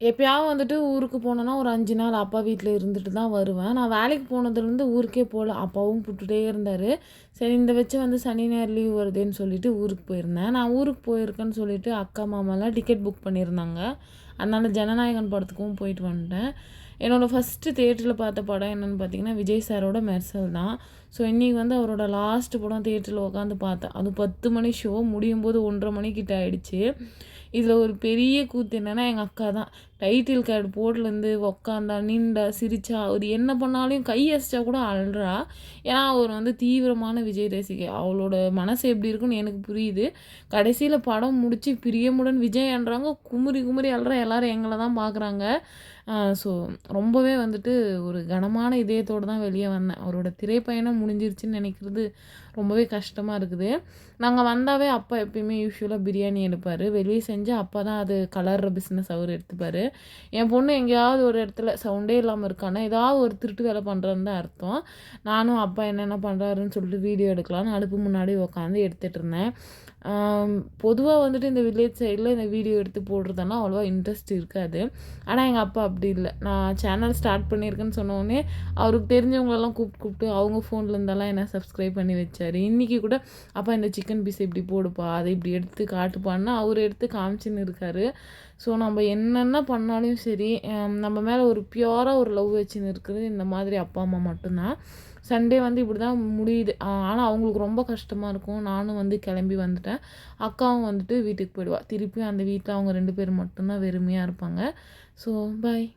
எப்பயாவது வந்துட்டு ஊருக்கு போனேன்னா, ஒரு 5 நாள் அப்பா வீட்ல இருந்துட்டு தான் வருவேன். நான் வேலைக்கு போனதுலேருந்து ஊருக்கே போல. அப்பாவும் கூப்பிட்டுட்டே இருந்தாரு. சரி இந்த வச்சு வந்து சனி, ஞாயிறு லீவ் வருதேன்னு சொல்லிட்டு ஊருக்கு போயிருந்தேன். நான் ஊருக்கு போயிருக்கேன்னு சொல்லிட்டு அக்கா, மாமாலாம் டிக்கெட் புக் பண்ணியிருந்தாங்க. அதனால ஜனநாயகன் படத்துக்கும் போயிட்டு வந்துட்டேன். என்னோட ஃபர்ஸ்ட்டு தியேட்டரில பார்த்த படம் என்னன்னு பார்த்தீங்கன்னா, விஜய் சாரோட மெர்சல் தான். ஸோ இன்னைக்கு வந்து அவரோட லாஸ்ட் படம் தியேட்டரில உட்காந்து பார்த்தேன். அதுவும் 10 மணி ஷோ முடியும்போது 1:30 மணிக்கிட்ட ஆயிடுச்சு. இதில ஒரு பெரிய கூத்து என்னன்னா, எங்க அக்கா தான். டைட்டில் கார்டு போர்ட்லேருந்து உக்காந்தா, நின்றா, சிரிச்சா, அவரு என்ன பண்ணாலும் கை அசைச்சா கூட அழுறா. ஏன்னா, அவர் வந்து தீவிரமான விஜய் ரசிகை. அவளோட மனசு எப்படி இருக்குன்னு எனக்கு புரியுது. கடைசியில படம் முடிச்சு பிரியமுடன் விஜய்ன்றாங்க. குமுறி குமுறி அழுறா. எல்லாரும் எங்கள தான் பார்க்குறாங்க. ஸோ ரொம்பவே வந்துட்டு ஒரு கனமான இதயத்தோட தான் வெளிய வந்தேன். அவரோட திரைப்பயணம் முடிஞ்சிருச்சுன்னு நெனைக்கிறது ரொம்பவே கஷ்டமா இருக்குது. நாங்க வந்தாவே அப்பா எப்பயுமே யூசுவலா பிரியாணி எடுப்பாரு. வெளிய செஞ்சு அப்பா தான் அது கலர்ற பிசினஸ் அவரு எடுத்துப்பாரு. என் பொண்ணு எங்கேயாவது ஒரு இடத்துல சவுண்டே இல்லாம இருக்கான்னா, ஏதாவது ஒரு திருட்டு வேலை பண்றான்னு தான் அர்த்தம். நானும் அப்பா என்னென்ன பண்றாருன்னு சொல்லிட்டு வீடியோ எடுக்கலான்னு அடுப்பு முன்னாடி உட்காந்து எடுத்துட்டு இருந்தேன். பொதுவா வந்துட்டு இந்த வில்லேஜ் சைடுல இந்த வீடியோ எடுத்து போடுறதெல்லாம் அவ்வளவா இன்ட்ரெஸ்ட் இருக்காது. ஆனா எங்க அப்பா அப்படி இல்ல. நான் சேனல் ஸ்டார்ட் பண்ணியிருக்கேன்னு சொன்னோனே, அவருக்கு தெரிஞ்சவங்களெல்லாம் கூப்பிட்டு அவங்க ஃபோன்ல இருந்தெல்லாம் என்ன சப்ஸ்கிரைப் பண்ணி வச்சாரு. இன்னைக்கு கூட அப்பா இந்த சிக்கன் பீஸ் இப்படி போடுப்பா, அதை இப்படி எடுத்து காட்டுப்பான்னா, அவரு எடுத்து காமிச்சுன்னு இருக்காரு. ஸோ நம்ம என்னென்ன பண்ணாலும் சரி, நம்ம மேல ஒரு பியூரா ஒரு லவ் வச்சுன்னு இருக்கிறது இந்த மாதிரி அப்பா, அம்மா மட்டும்தான். சண்டே வந்து இப்படி தான் முடியுது. ஆனா அவங்களுக்கு ரொம்ப கஷ்டமா இருக்கும். நானும் வந்து கிளம்பி வந்துட்டேன். அக்காவும் வந்துட்டு வீட்டுக்கு போயிடுவா. திருப்பியும் அந்த வீட்ல அவங்க 2 பேர் மட்டும் தான் வெறுமையா இருப்பாங்க. So bye.